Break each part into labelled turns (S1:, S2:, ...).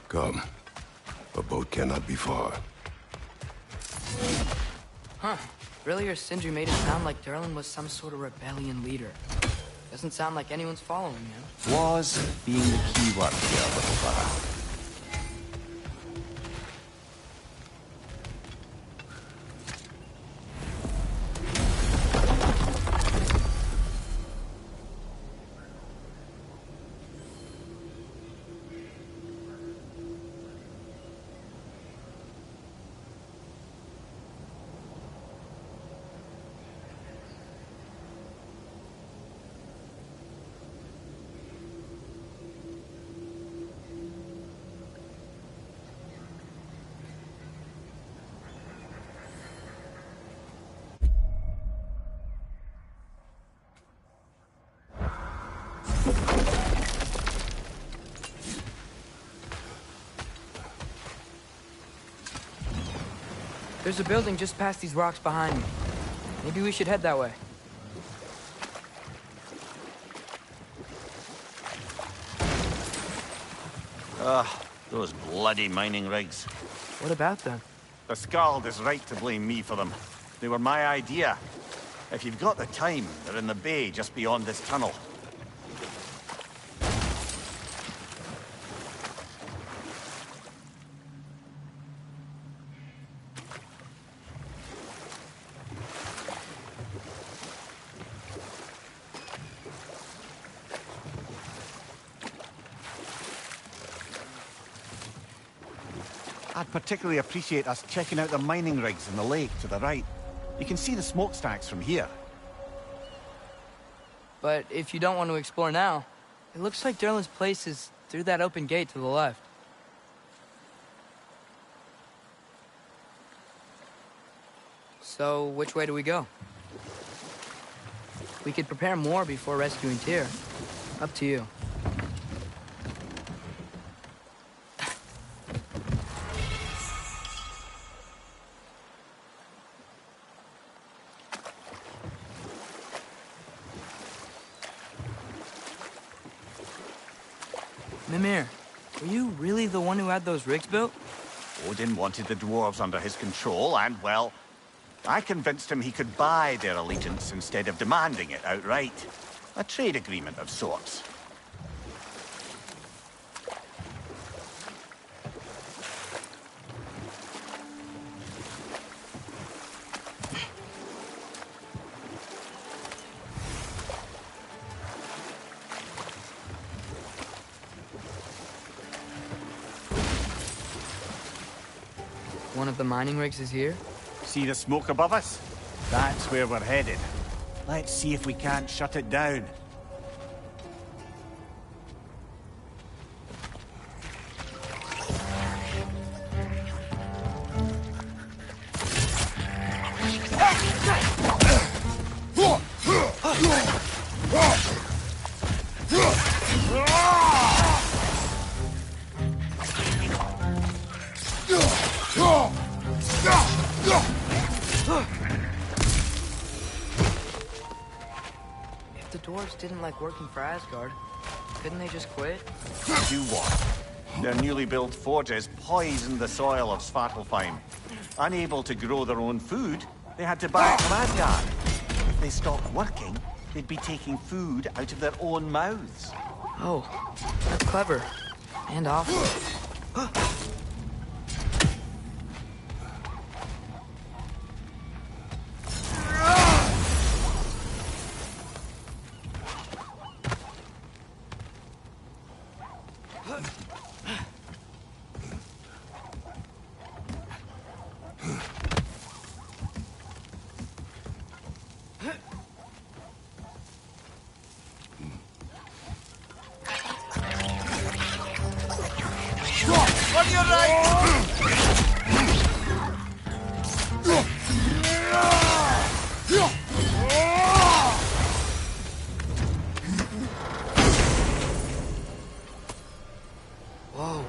S1: Come. A boat cannot be far.
S2: Huh. Earlier, Sindri made it sound like Durlin was some sort of rebellion leader. Doesn't sound like anyone's following him.
S3: Was being the key word here, little brother.
S2: There's a building just past these rocks behind me. Maybe we should head that way.
S4: Ugh, those bloody mining rigs.
S2: What about them?
S4: The Skald is right to blame me for them. They were my idea. If you've got the time, they're in the bay just beyond this tunnel. I'd particularly appreciate us checking out the mining rigs in the lake to the right. You can see the smokestacks from here.
S2: But if you don't want to explore now, it looks like Durlin's place is through that open gate to the left. So, which way do we go? We could prepare more before rescuing Tyr. Up to you. Mimir, were you really the one who had those rigs built?
S4: Odin wanted the dwarves under his control, and, well, I convinced him he could buy their allegiance instead of demanding it outright. A trade agreement of sorts.
S2: One of the mining rigs is here?
S4: See the smoke above us? That's where we're headed. Let's see if we can't shut it down.
S2: If the dwarves didn't like working for Asgard, couldn't they just quit?
S4: Do what? Their newly built forges poisoned the soil of Svartalfheim. Unable to grow their own food, they had to buy it from Asgard. If they stopped working, they'd be taking food out of their own mouths.
S2: Oh, that's clever. And awful.
S4: On your right!
S2: Whoa.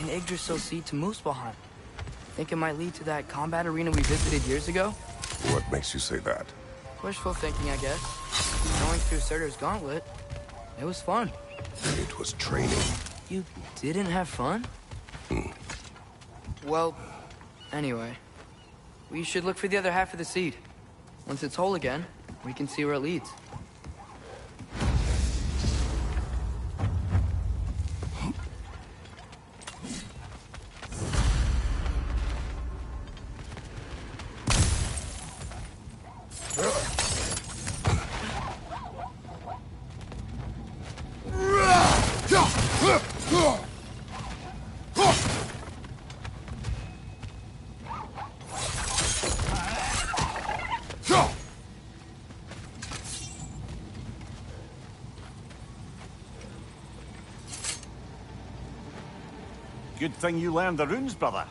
S2: An Yggdrasil seed to Muspelheim. Think it might lead to that combat arena we visited years ago?
S1: What makes you say that?
S2: Wishful thinking, I guess. Going through Surtur's gauntlet. It was fun.
S1: It was training.
S2: You didn't have fun? Well, anyway, we should look for the other half of the seed. Once it's whole again, we can see where it leads.
S4: Good thing you learned the runes, brother.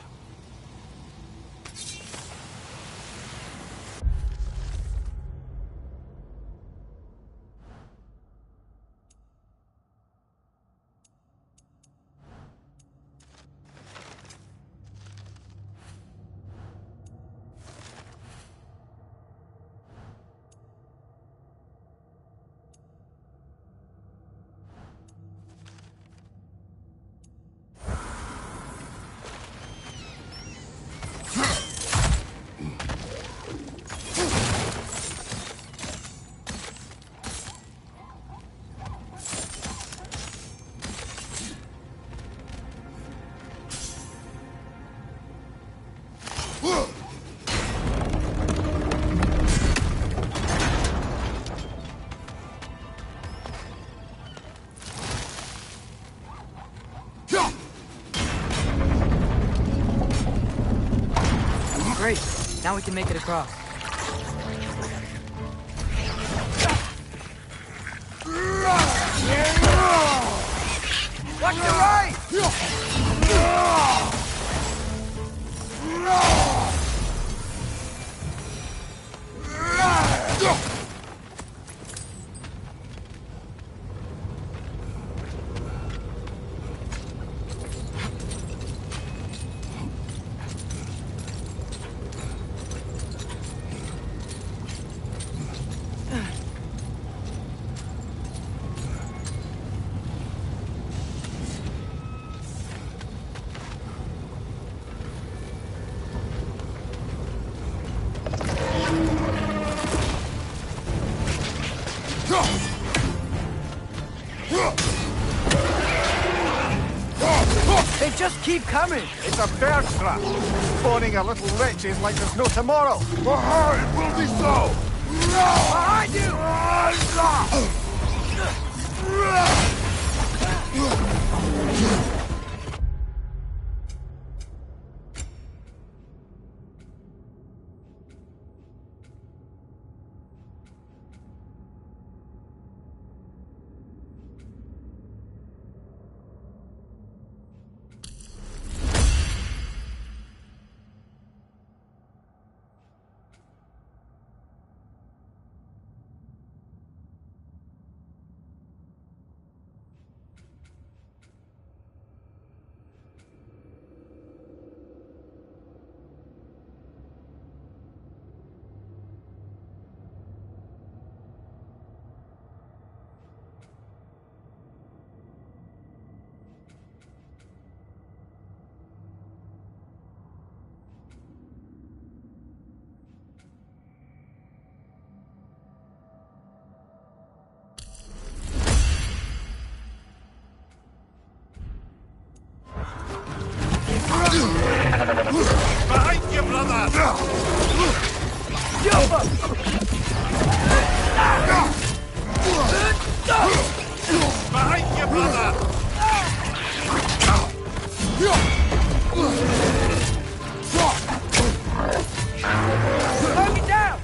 S2: Great. Now we can make it across.
S5: Watch the right! They just keep coming!
S4: It's a bird trap. Spawning a little witches like there's no tomorrow.
S1: It will be so!
S5: Behind you!
S4: Behind you, brother! Behind you, brother!
S5: Slow me down!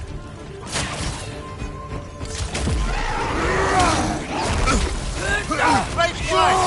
S4: Right flank!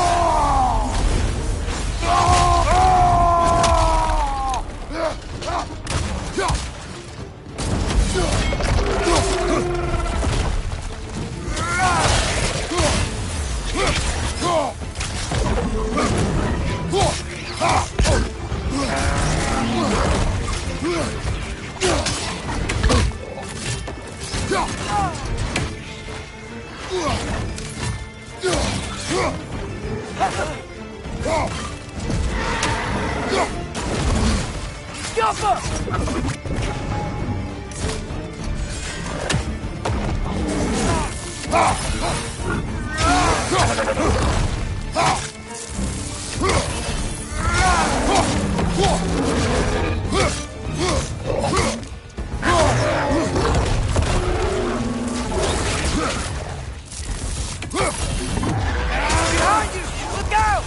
S5: Behind you! Look out!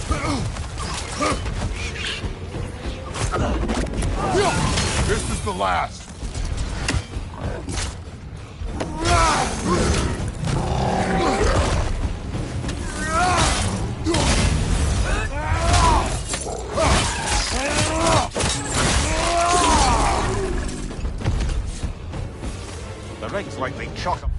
S1: This is the last.
S4: The rig's likely chock.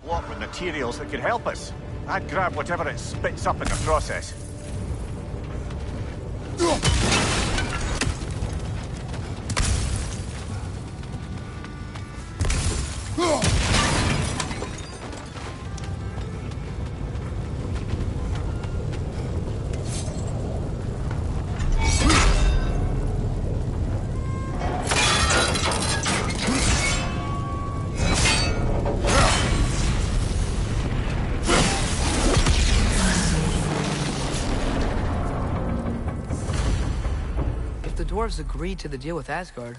S4: What with materials that could help us? I'd grab whatever it spits up in the process.
S2: If the dwarves agreed to the deal with Asgard,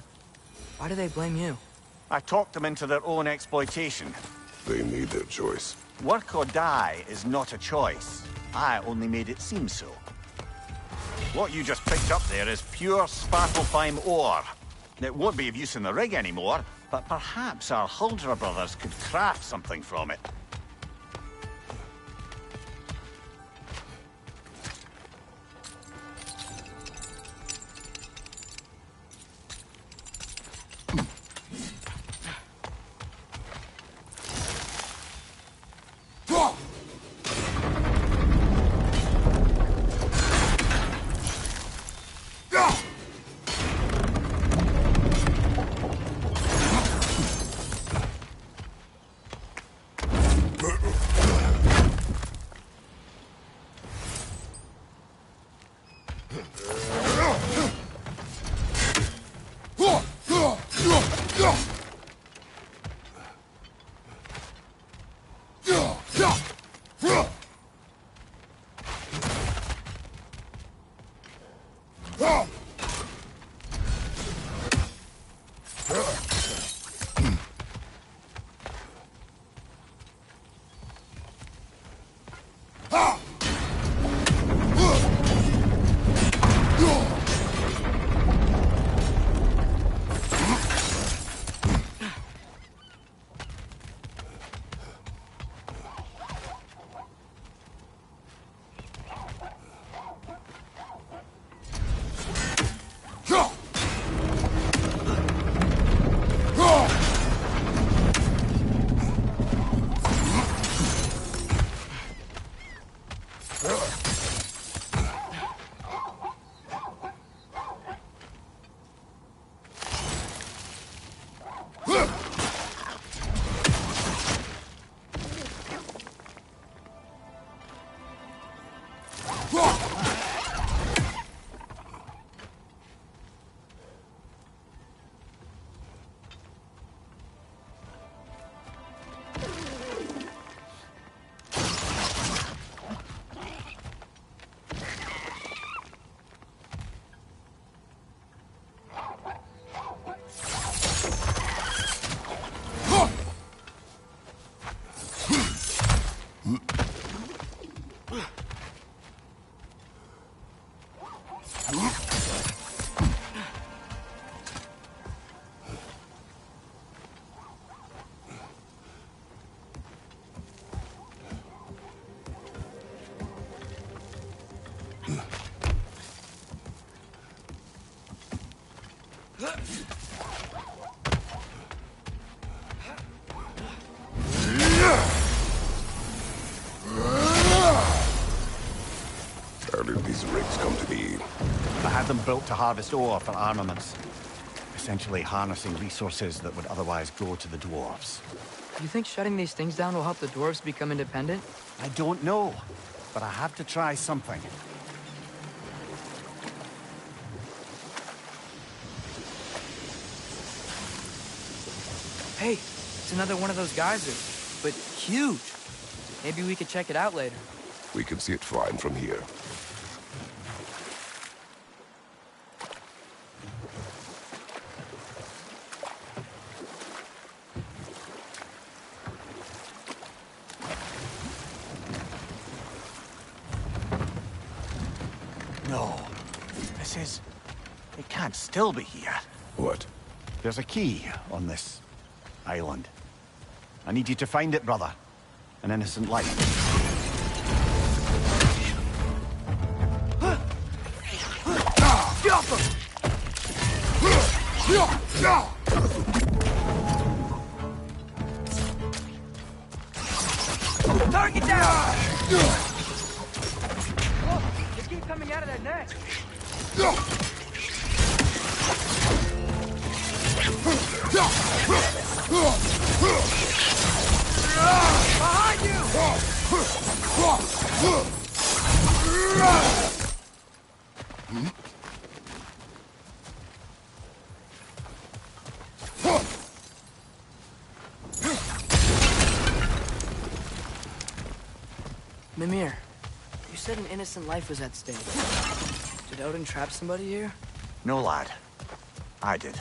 S2: why do they blame you?
S4: I talked them into their own exploitation.
S1: They made their choice.
S4: Work or die is not a choice. I only made it seem so. What you just picked up there is pure Svartalfheim ore. It won't be of use in the rig anymore, but perhaps our Huldra brothers could craft something from it.
S1: How did these these rigs come to be?
S4: I had them built to harvest ore for armaments. Essentially harnessing resources that would otherwise go to the dwarves.
S2: You think shutting these things down will help the dwarves become independent?
S4: I don't know, but I have to try something.
S2: Hey, it's another one of those geysers, but huge. Maybe we could check it out later.
S1: We can see it fine from here.
S4: No. It can't still be here.
S1: What?
S4: There's a key on this island. I need you to find it, brother. An innocent life.
S5: Stop him! Target down! Look, they keep coming out of that net. Behind you!
S2: Mimir, you said an innocent life was at stake. Did Odin trap somebody here?
S4: No, lad. I did.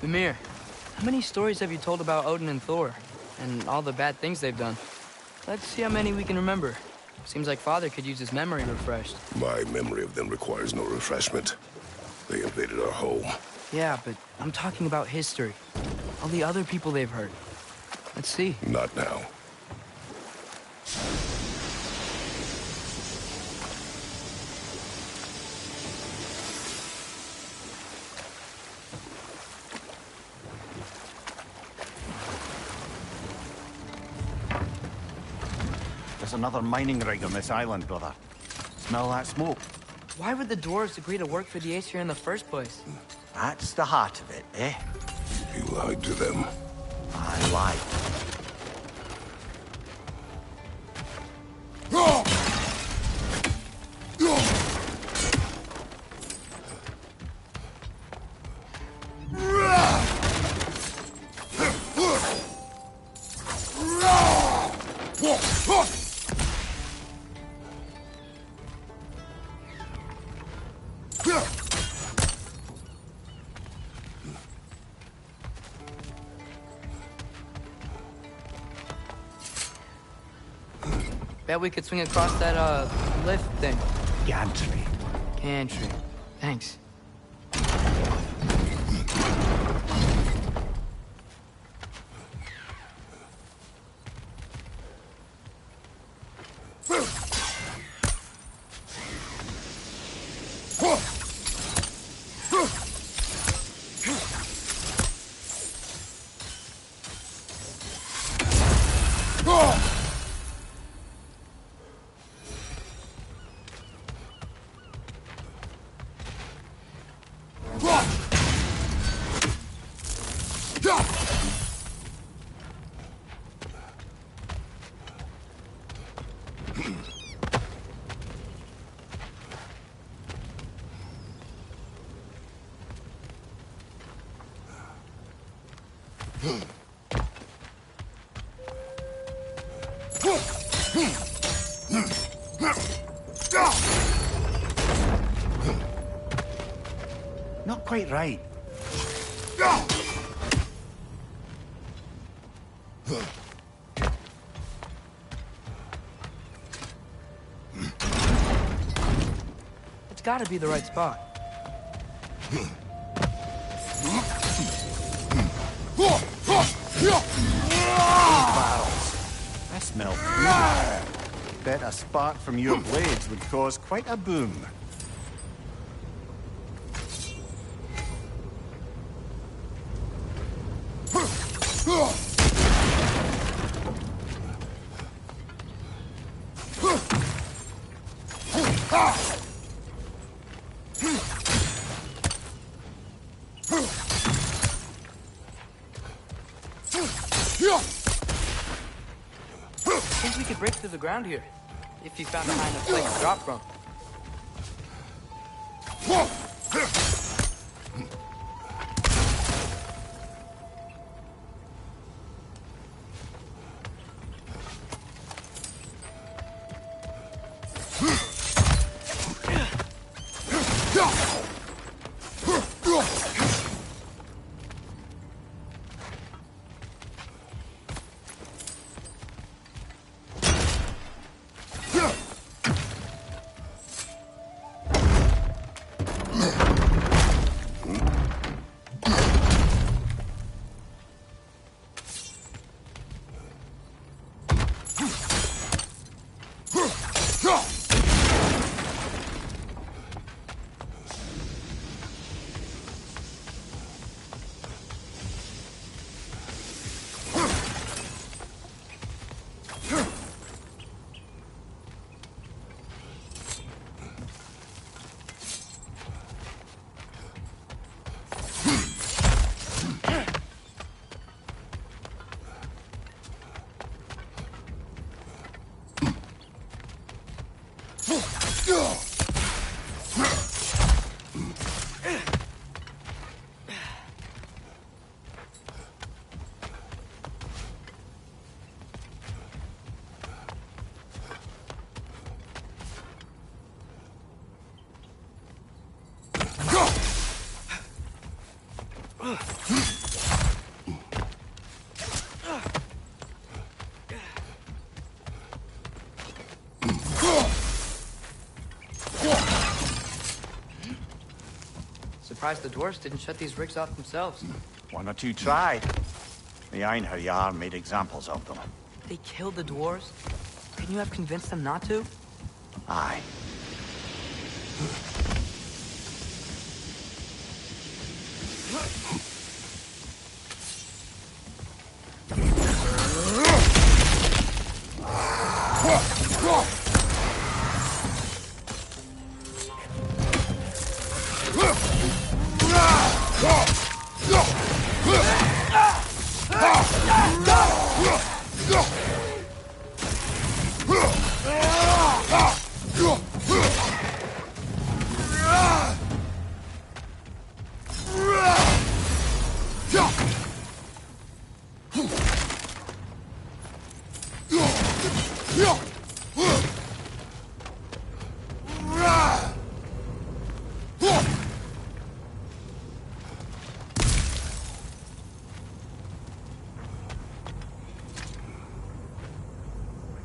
S2: Mimir, how many stories have you told about Odin and Thor? And all the bad things they've done? Let's see how many we can remember. Seems like Father could use his memory refreshed.
S1: My memory of them requires no refreshment. They invaded our home.
S2: Yeah, but I'm talking about history. All the other people they've hurt. Let's see.
S1: Not now.
S4: There's another mining rig on this island, brother. Smell that smoke?
S2: Why would the dwarves agree to work for the Aesir in the first place?
S4: That's the heart of it, eh?
S1: You lied to them.
S4: I lied.
S2: Bet we could swing across that, lift thing.
S4: Gantry.
S2: Gantry. Thanks.
S4: Not quite right.
S2: It's gotta be the right spot.
S4: Barrels. I smell food. Bet a spark from your blades would cause quite a boom.
S2: Think we could break through the ground here, if you found a high enough place to drop from. Surprised the dwarves didn't shut these rigs off themselves.
S4: One or two tried. The Einherjar made examples of them.
S2: They killed the dwarves? Couldn't you have convinced them not to?
S4: Aye.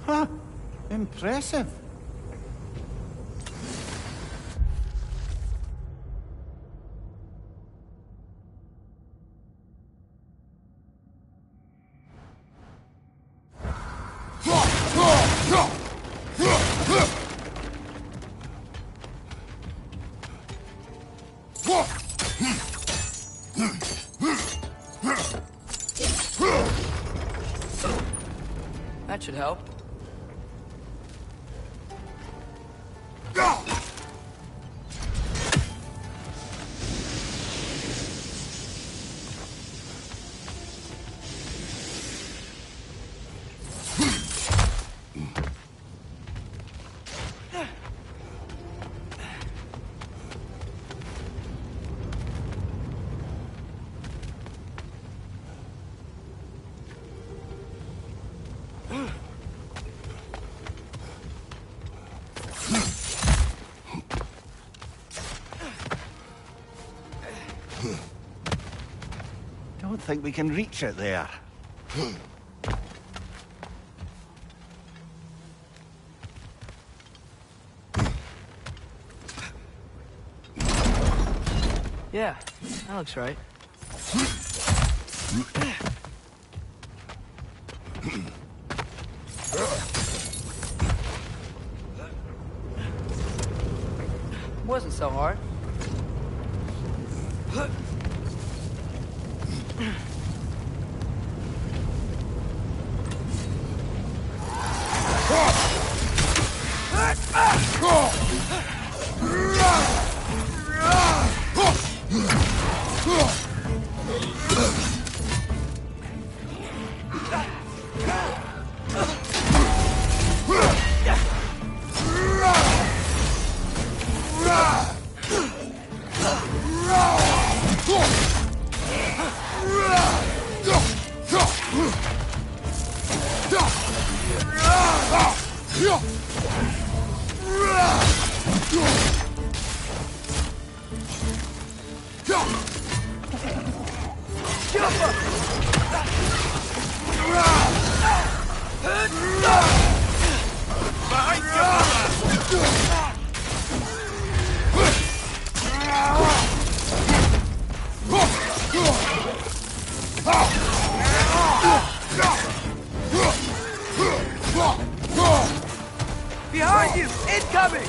S6: Huh. Impressive.
S2: That should help.
S6: Don't think we can reach it there.
S2: Yeah, that looks right. Wasn't so hard.
S5: Behind you! Incoming!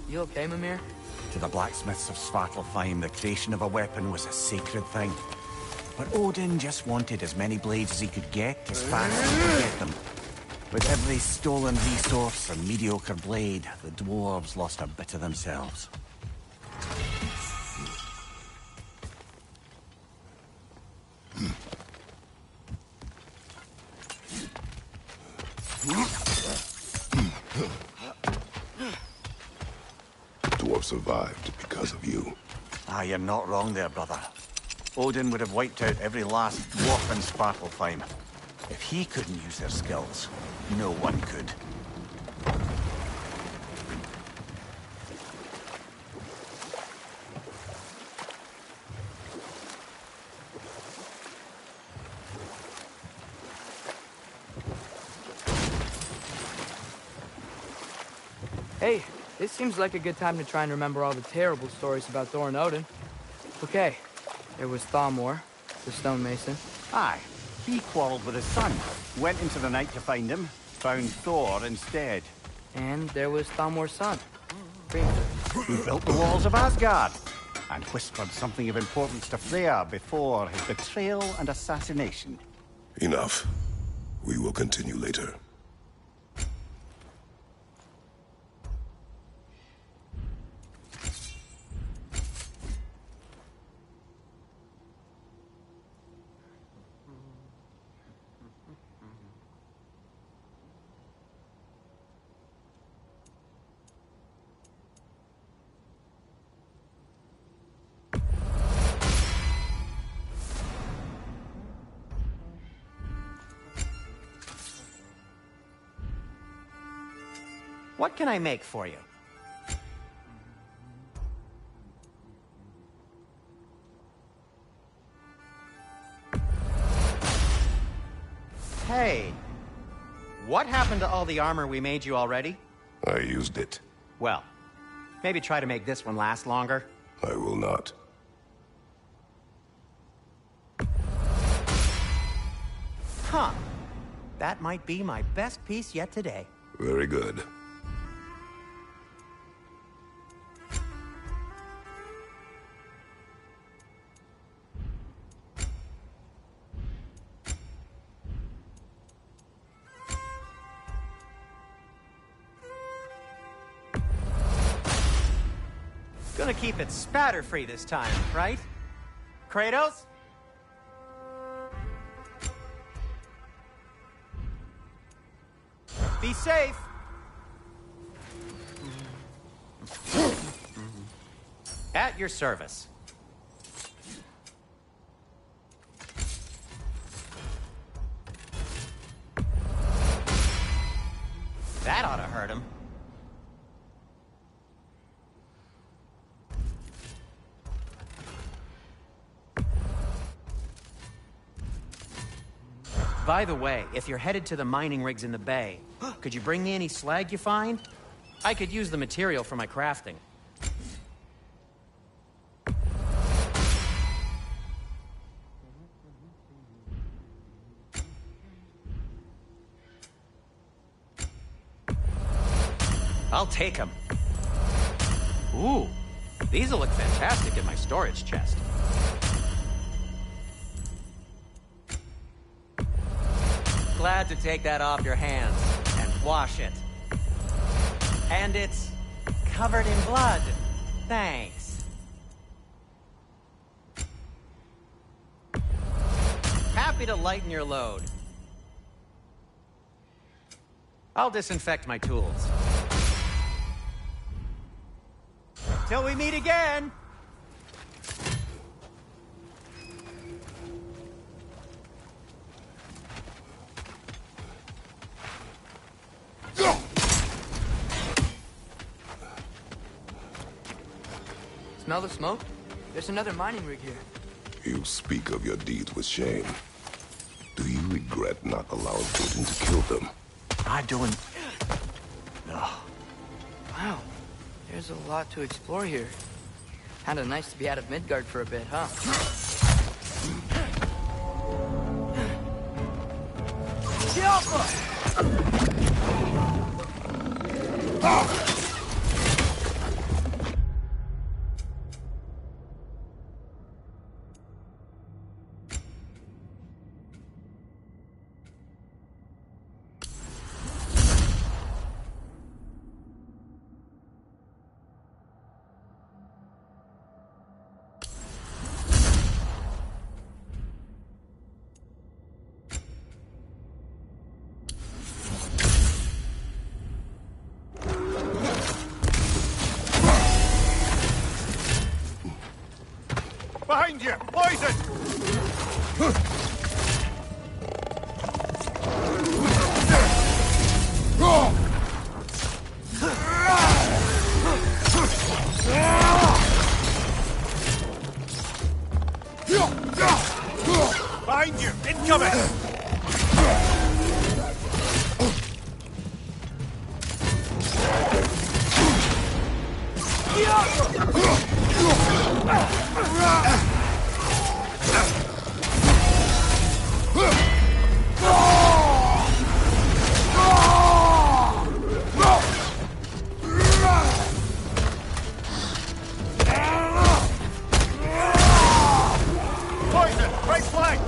S2: You okay, Mimir?
S6: To the blacksmiths of Svartalfheim, the creation of a weapon was a sacred thing. But Odin just wanted as many blades as he could get, as fast as he could get them. With every stolen resource and mediocre blade, the dwarves lost a bit of themselves.
S1: Dwarf survived because of you.
S4: Ah, you're not wrong there, brother. Odin would have wiped out every last dwarf in Svartalfheim. If he couldn't use their skills, no one could.
S2: Hey, this seems like a good time to try and remember all the terrible stories about Thor and Odin. Okay, there was Thamor, the stonemason.
S6: Aye, he quarreled with his son. Went into the night to find him, found Thor instead.
S2: And there was Thamor's son, Hrimthur.
S6: Who built the walls of Asgard, and whispered something of importance to Freya before his betrayal and assassination.
S1: Enough. We will continue later.
S7: What can I make for you? Hey, what happened to all the armor we made you already?
S1: I used it.
S7: Well, maybe try to make this one last longer.
S1: I will not.
S7: Huh. That might be my best piece yet today.
S1: Very good.
S7: Gonna keep it spatter-free this time, right? Kratos? Be safe! At your service. That ought to hurt him. By the way, if you're headed to the mining rigs in the bay, could you bring me any slag you find? I could use the material for my crafting. I'll take them. Ooh, these'll look fantastic in my storage chest. Glad to take that off your hands and wash it. And it's covered in blood. Thanks. Happy to lighten your load. I'll disinfect my tools. Till we meet again!
S2: Smell the smoke? There's another mining rig here.
S1: You speak of your deeds with shame. Do you regret not allowing Odin to kill them?
S4: I don't... No.
S2: Wow, there's a lot to explore here. Kinda nice to be out of Midgard for a bit, huh?
S4: Behind you! Poison! Behind you! Incoming! Poison! Right flank!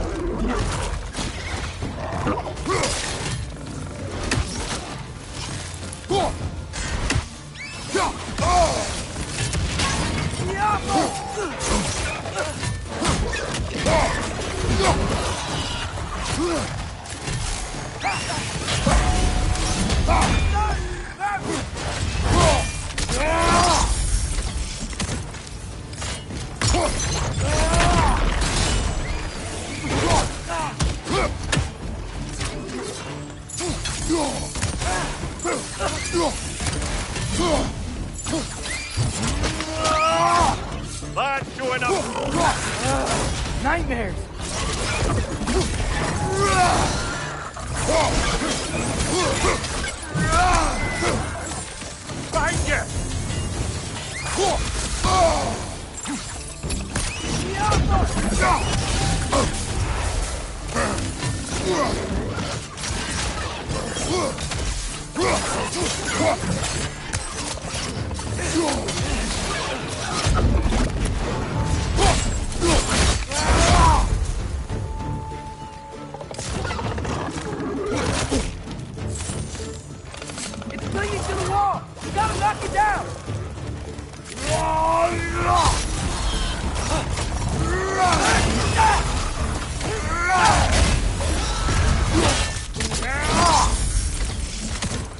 S4: That's showing up!
S2: Nightmares!
S4: Behind you!
S5: It's clinging to the wall! You gotta knock it down!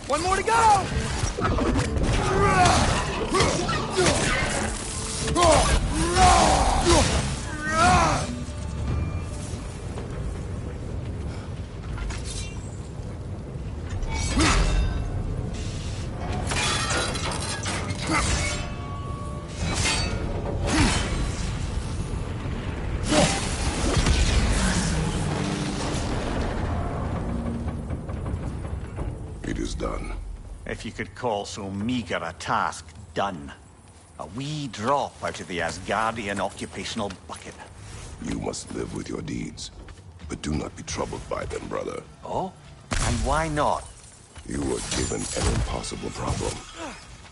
S2: One more to go!
S1: It is done.
S4: If you could call so meager a task done. A wee drop out of the Asgardian occupational bucket.
S1: You must live with your deeds. But do not be troubled by them, brother.
S4: Oh? And why not?
S1: You were given an impossible problem.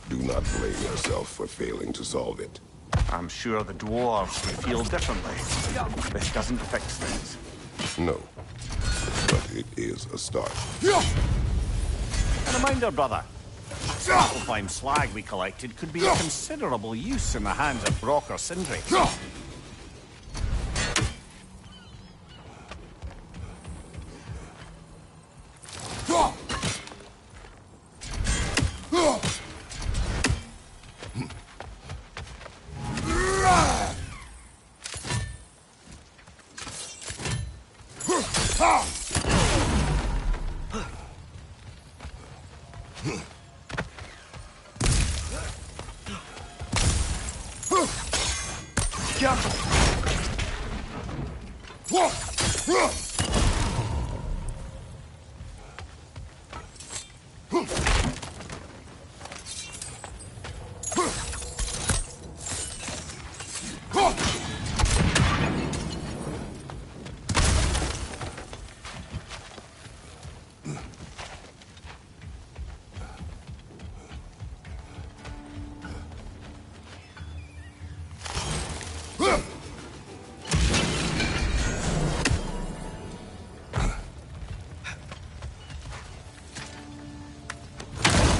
S1: Do not blame yourself for failing to solve it.
S4: I'm sure the dwarves would feel differently. This doesn't fix things.
S1: No. But it is a start.
S6: And a reminder, brother. Fine slag we collected could be of considerable use in the hands of Brock or Sindri.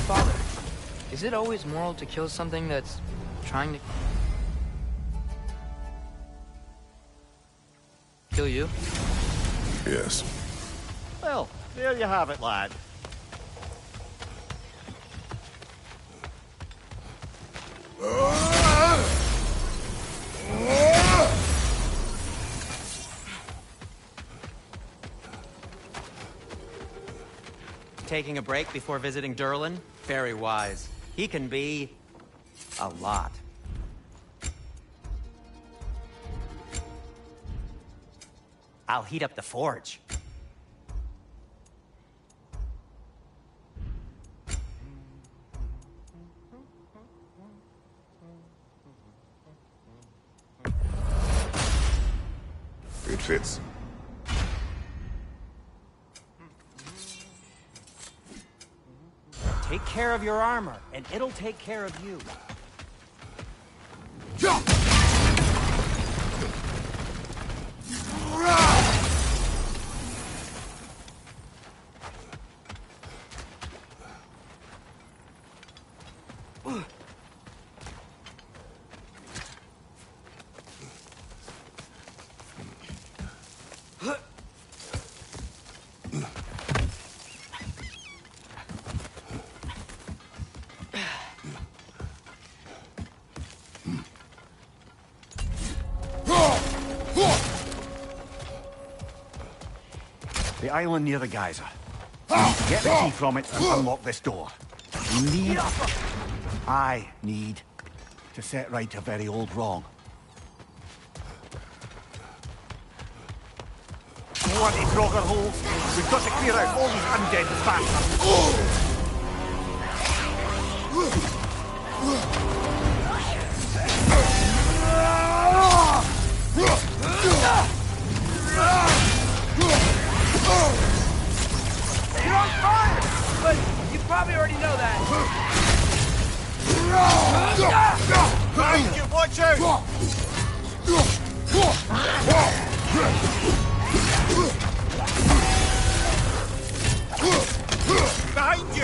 S2: Father, is it always moral to kill something that's trying to kill you?
S1: Yes.
S6: Well, there you have it, lad.
S7: taking a break before visiting Durlin? Very wise. He can be... a lot. I'll heat up the forge.
S1: It fits.
S7: Take care of your armor, and it'll take care of you.
S6: The island near the geyser. Get the key from it and unlock this door. I need to set right a very old wrong. Bloody Draugr holes! We've got to clear out all these undead bastards!
S5: You're on fire! But you probably already know that.
S4: Behind you, watch out! Behind you!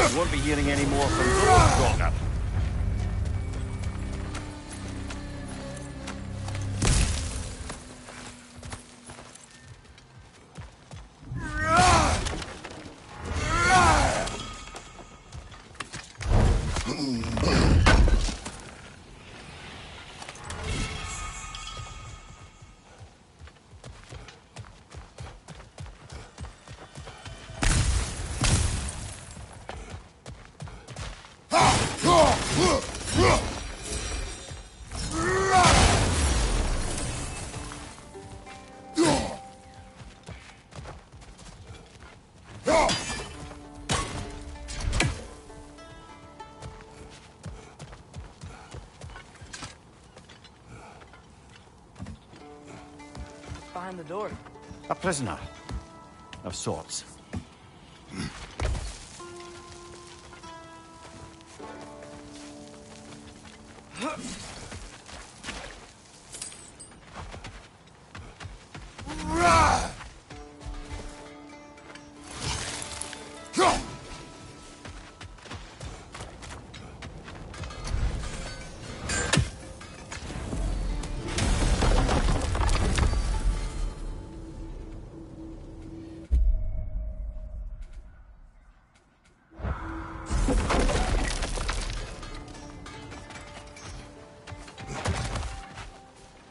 S6: You won't be hearing any more from Draugr.
S2: Behind the door.
S6: A prisoner of sorts.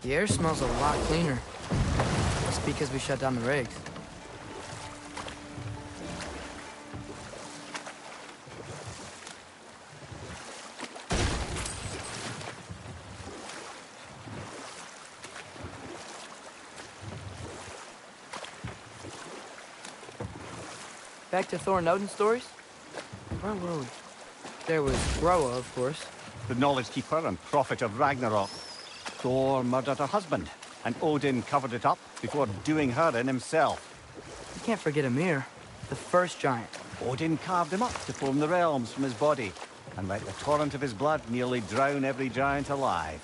S2: The air smells a lot cleaner. Must be because we shut down the rigs. Back to Thor and Odin stories? Where were we? There was Groa, of course.
S6: The Knowledge Keeper and Prophet of Ragnarok. Thor murdered her husband, and Odin covered it up before doing her in himself.
S2: You can't forget Ymir, the first giant.
S6: Odin carved him up to form the realms from his body, and let the torrent of his blood nearly drown every giant alive.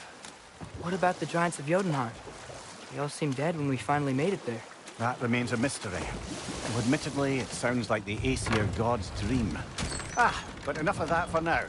S2: What about the giants of Jotunheim? They all seemed dead when we finally made it there.
S6: That remains a mystery. Though admittedly, it sounds like the Aesir god's dream. But enough of that for now.